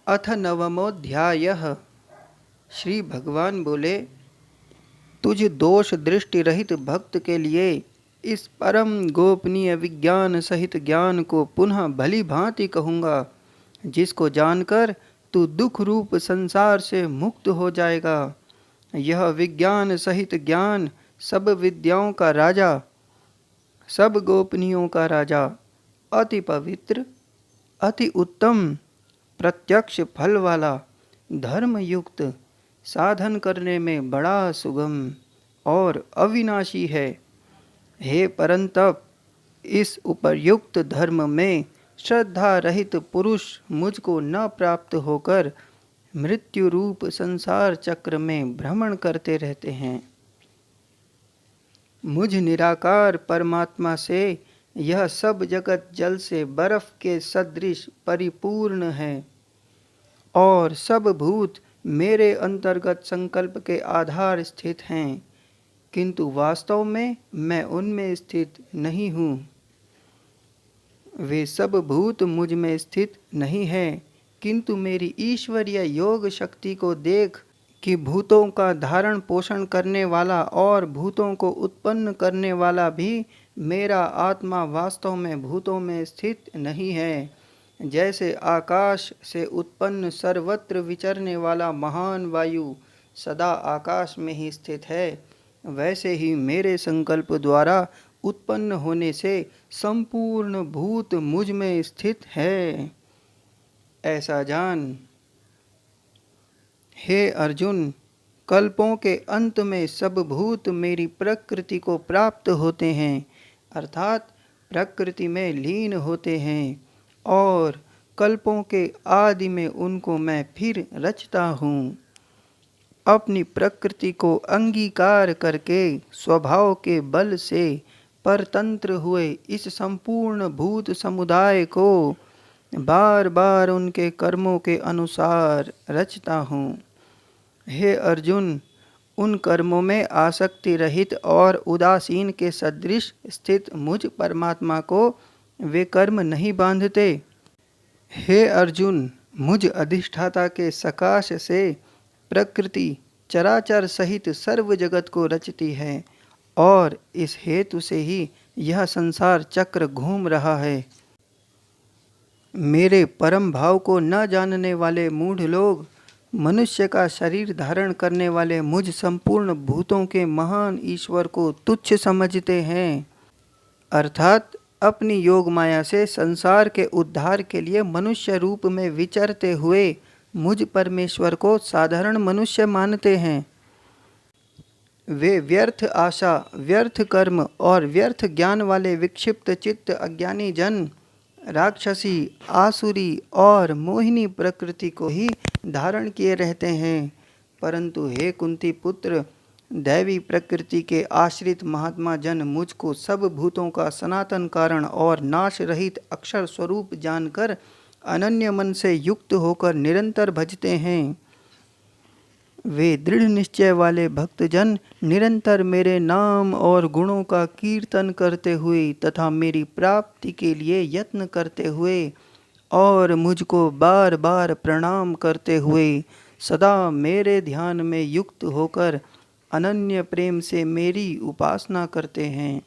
अथ नवमोऽध्यायः। श्री भगवान बोले, तुझ दोष दृष्टि रहित भक्त के लिए इस परम गोपनीय विज्ञान सहित ज्ञान को पुनः भली भांति कहूँगा, जिसको जानकर तू दुख रूप संसार से मुक्त हो जाएगा। यह विज्ञान सहित ज्ञान सब विद्याओं का राजा, सब गोपनीयों का राजा, अति पवित्र, अति उत्तम, प्रत्यक्ष फल वाला, धर्मयुक्त, साधन करने में बड़ा सुगम और अविनाशी है। हे परंतप, इस उपर्युक्त धर्म में श्रद्धा रहित पुरुष मुझको न प्राप्त होकर मृत्यु रूप संसार चक्र में भ्रमण करते रहते हैं। मुझ निराकार परमात्मा से यह सब जगत जल से बर्फ के सदृश परिपूर्ण है और सब भूत मेरे अंतर्गत संकल्प के आधार स्थित हैं, किंतु वास्तव में मैं उनमें स्थित नहीं हूँ। वे सब भूत मुझ में स्थित नहीं हैं, किंतु मेरी ईश्वरीय योग शक्ति को देख कि भूतों का धारण पोषण करने वाला और भूतों को उत्पन्न करने वाला भी मेरा आत्मा वास्तव में भूतों में स्थित नहीं है। जैसे आकाश से उत्पन्न सर्वत्र विचरने वाला महान वायु सदा आकाश में ही स्थित है, वैसे ही मेरे संकल्प द्वारा उत्पन्न होने से संपूर्ण भूत मुझ में स्थित है, ऐसा जान। हे अर्जुन, कल्पों के अंत में सब भूत मेरी प्रकृति को प्राप्त होते हैं, अर्थात प्रकृति में लीन होते हैं, और कल्पों के आदि में उनको मैं फिर रचता हूँ। अपनी प्रकृति को अंगीकार करके स्वभाव के बल से परतंत्र हुए इस संपूर्ण भूत समुदाय को बार बार उनके कर्मों के अनुसार रचता हूँ। हे अर्जुन, उन कर्मों में आसक्ति रहित और उदासीन के सदृश स्थित मुझ परमात्मा को वे कर्म नहीं बांधते। हे अर्जुन, मुझ अधिष्ठाता के सकाश से प्रकृति चराचर सहित सर्व जगत को रचती है और इस हेतु से ही यह संसार चक्र घूम रहा है। मेरे परम भाव को न जानने वाले मूढ़ लोग मनुष्य का शरीर धारण करने वाले मुझ संपूर्ण भूतों के महान ईश्वर को तुच्छ समझते हैं, अर्थात अपनी योग माया से संसार के उद्धार के लिए मनुष्य रूप में विचरते हुए मुझ परमेश्वर को साधारण मनुष्य मानते हैं। वे व्यर्थ आशा, व्यर्थ कर्म और व्यर्थ ज्ञान वाले विक्षिप्त चित्त अज्ञानी जन राक्षसी, आसुरी और मोहिनी प्रकृति को ही धारण किए रहते हैं। परंतु हे कुंती पुत्र, दैवी प्रकृति के आश्रित महात्मा जन मुझको सब भूतों का सनातन कारण और नाश रहित अक्षर स्वरूप जानकर अनन्य मन से युक्त होकर निरंतर भजते हैं। वे दृढ़ निश्चय वाले भक्तजन निरंतर मेरे नाम और गुणों का कीर्तन करते हुए तथा मेरी प्राप्ति के लिए यत्न करते हुए और मुझको बार बार प्रणाम करते हुए सदा मेरे ध्यान में युक्त होकर अनन्य प्रेम से मेरी उपासना करते हैं।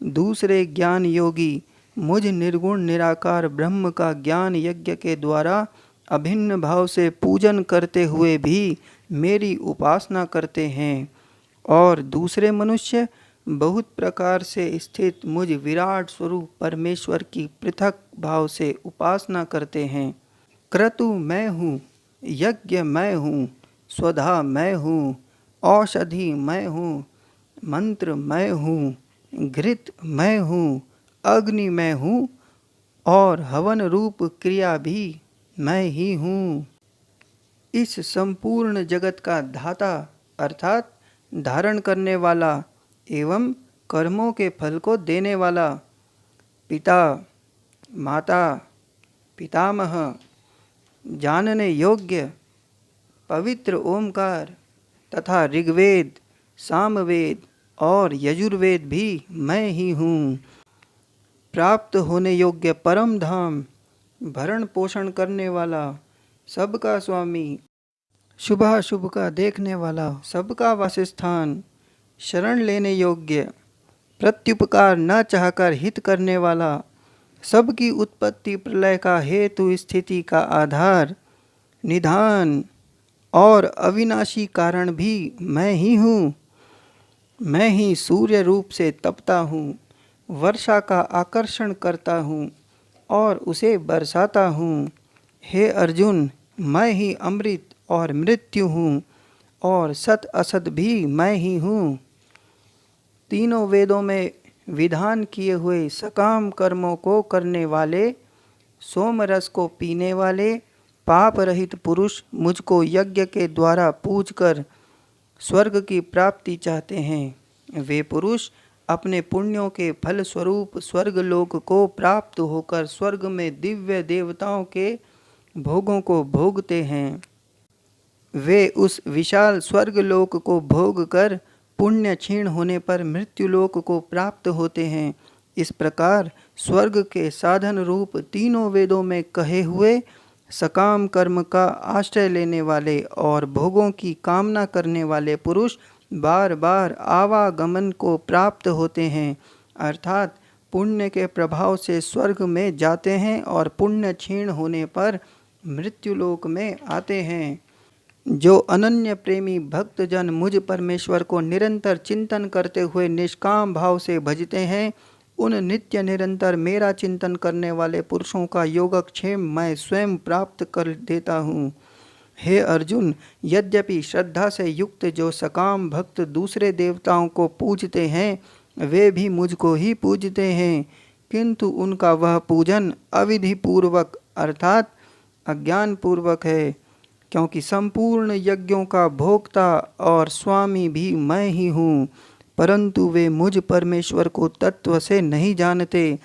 दूसरे ज्ञान योगी मुझ निर्गुण निराकार ब्रह्म का ज्ञान यज्ञ के द्वारा अभिन्न भाव से पूजन करते हुए भी मेरी उपासना करते हैं, और दूसरे मनुष्य बहुत प्रकार से स्थित मुझ विराट स्वरूप परमेश्वर की पृथक भाव से उपासना करते हैं। क्रतु मैं हूँ, यज्ञ मैं हूँ, स्वधा मैं हूँ, औषधि मैं हूँ, मंत्र मैं हूँ, घृत मैं हूँ, अग्नि मैं हूँ और हवन रूप क्रिया भी मैं ही हूँ। इस संपूर्ण जगत का धाता अर्थात धारण करने वाला एवं कर्मों के फल को देने वाला, पिता, माता, पितामह, जानने योग्य पवित्र ओमकार तथा ऋग्वेद, सामवेद और यजुर्वेद भी मैं ही हूँ। प्राप्त होने योग्य परम धाम, भरण पोषण करने वाला, सबका स्वामी, शुभाशुभ का देखने वाला, सबका वासस्थान, शरण लेने योग्य, प्रत्युपकार न चाहकर हित करने वाला, सबकी उत्पत्ति प्रलय का हेतु, स्थिति का आधार, निधान और अविनाशी कारण भी मैं ही हूँ। मैं ही सूर्य रूप से तपता हूँ, वर्षा का आकर्षण करता हूँ और उसे बरसाता हूँ। हे अर्जुन, मैं ही अमृत और मृत्यु हूँ और सत असत भी मैं ही हूँ। तीनों वेदों में विधान किए हुए सकाम कर्मों को करने वाले, सोम रस को पीने वाले, पाप रहित पुरुष मुझको यज्ञ के द्वारा पूजकर स्वर्ग की प्राप्ति चाहते हैं। वे पुरुष अपने पुण्यों के फल स्वरूप स्वर्ग लोक को प्राप्त होकर स्वर्ग में दिव्य देवताओं के भोगों को भोगते हैं। वे उस विशाल स्वर्ग लोक को भोग कर पुण्य क्षीण होने पर मृत्यु लोक को प्राप्त होते हैं। इस प्रकार स्वर्ग के साधन रूप तीनों वेदों में कहे हुए सकाम कर्म का आश्रय लेने वाले और भोगों की कामना करने वाले पुरुष बार बार आवागमन को प्राप्त होते हैं, अर्थात पुण्य के प्रभाव से स्वर्ग में जाते हैं और पुण्य क्षीण होने पर मृत्युलोक में आते हैं। जो अनन्य प्रेमी भक्तजन मुझ परमेश्वर को निरंतर चिंतन करते हुए निष्काम भाव से भजते हैं, उन नित्य निरंतर मेरा चिंतन करने वाले पुरुषों का योगक्षेम मैं स्वयं प्राप्त कर देता हूँ। हे अर्जुन, यद्यपि श्रद्धा से युक्त जो सकाम भक्त दूसरे देवताओं को पूजते हैं, वे भी मुझको ही पूजते हैं, किंतु उनका वह पूजन अविधि पूर्वक अर्थात अज्ञान पूर्वक है, क्योंकि संपूर्ण यज्ञों का भोक्ता और स्वामी भी मैं ही हूँ, परंतु वे मुझ परमेश्वर को तत्व से नहीं जानते।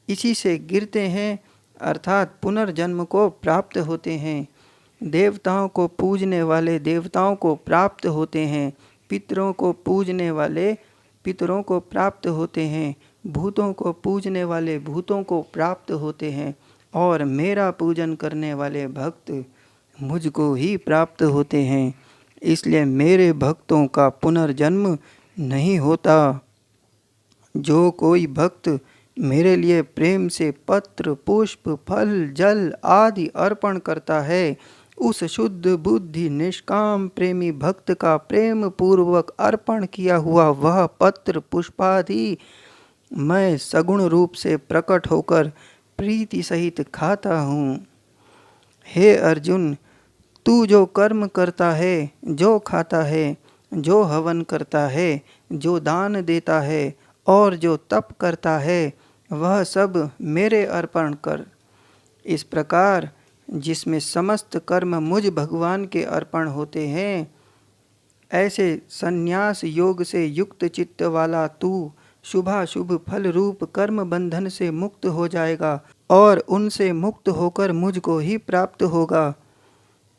इसी से गिरते हैं अर्थात पुनर्जन्म को प्राप्त होते हैं। देवताओं को पूजने वाले देवताओं को प्राप्त होते हैं, पितरों को पूजने वाले पितरों को प्राप्त होते हैं, भूतों को पूजने वाले भूतों को प्राप्त होते हैं, और मेरा पूजन करने वाले भक्त मुझको ही प्राप्त होते हैं। इसलिए मेरे भक्तों का पुनर्जन्म नहीं होता। जो कोई भक्त मेरे लिए प्रेम से पत्र, पुष्प, फल, जल आदि अर्पण करता है, उस शुद्ध बुद्धि निष्काम प्रेमी भक्त का प्रेम पूर्वक अर्पण किया हुआ वह पत्र पुष्पादि मैं सगुण रूप से प्रकट होकर प्रीति सहित खाता हूँ। हे अर्जुन, तू जो कर्म करता है, जो खाता है, जो हवन करता है, जो दान देता है और जो तप करता है, वह सब मेरे अर्पण कर। इस प्रकार जिसमें समस्त कर्म मुझ भगवान के अर्पण होते हैं, ऐसे संन्यास योग से युक्त चित्त वाला तू शुभाशुभ फल रूप कर्म बंधन से मुक्त हो जाएगा और उनसे मुक्त होकर मुझको ही प्राप्त होगा।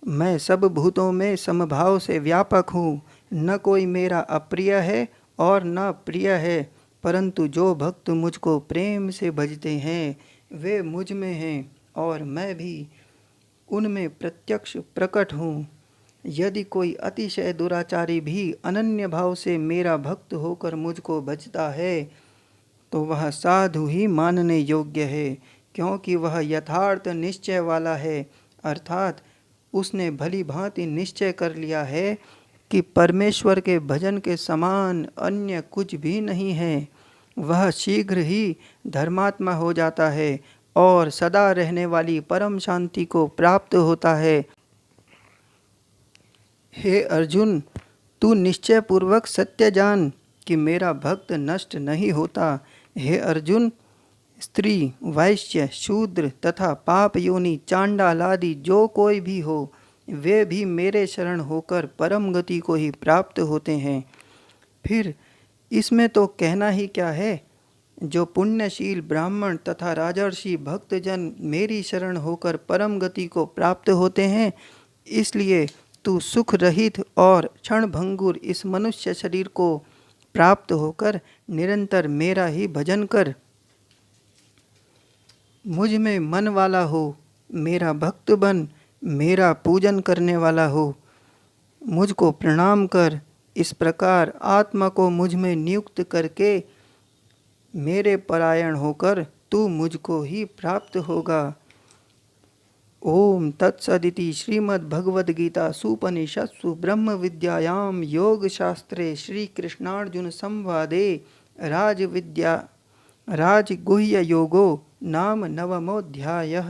मैं सब भूतों में समभाव से व्यापक हूँ, न कोई मेरा अप्रिय है और न प्रिय है, परंतु जो भक्त मुझको प्रेम से भजते हैं वे मुझ में हैं और मैं भी उनमें प्रत्यक्ष प्रकट हूँ। यदि कोई अतिशय दुराचारी भी अनन्य भाव से मेरा भक्त होकर मुझको भजता है, तो वह साधु ही मानने योग्य है, क्योंकि वह यथार्थ निश्चय वाला है, अर्थात उसने भली भांति निश्चय कर लिया है कि परमेश्वर के भजन के समान अन्य कुछ भी नहीं है। वह शीघ्र ही धर्मात्मा हो जाता है और सदा रहने वाली परम शांति को प्राप्त होता है। हे अर्जुन, तू निश्चय पूर्वक सत्य जान कि मेरा भक्त नष्ट नहीं होता। हे अर्जुन, स्त्री, वैश्य, शूद्र तथा पाप योनि चांडाल आदि जो कोई भी हो, वे भी मेरे शरण होकर परम गति को ही प्राप्त होते हैं। फिर इसमें तो कहना ही क्या है। जो पुण्यशील ब्राह्मण तथा राजर्षि भक्तजन मेरी शरण होकर परम गति को प्राप्त होते हैं, इसलिए तू सुख रहित और क्षण भंगुर इस मनुष्य शरीर को प्राप्त होकर निरंतर मेरा ही भजन कर। मुझ में मन वाला हो, मेरा भक्त बन, मेरा पूजन करने वाला हो, मुझको प्रणाम कर। इस प्रकार आत्मा को मुझ में नियुक्त करके मेरे परायण होकर तू मुझको ही प्राप्त होगा। ओम तत्सदिति श्रीमद्भगवद्गीतासु उपनिषत्सु ब्रह्म विद्यायां योग शास्त्रे श्री कृष्णार्जुन संवादे राजगुह्य योगो नाम नवमोऽध्यायः।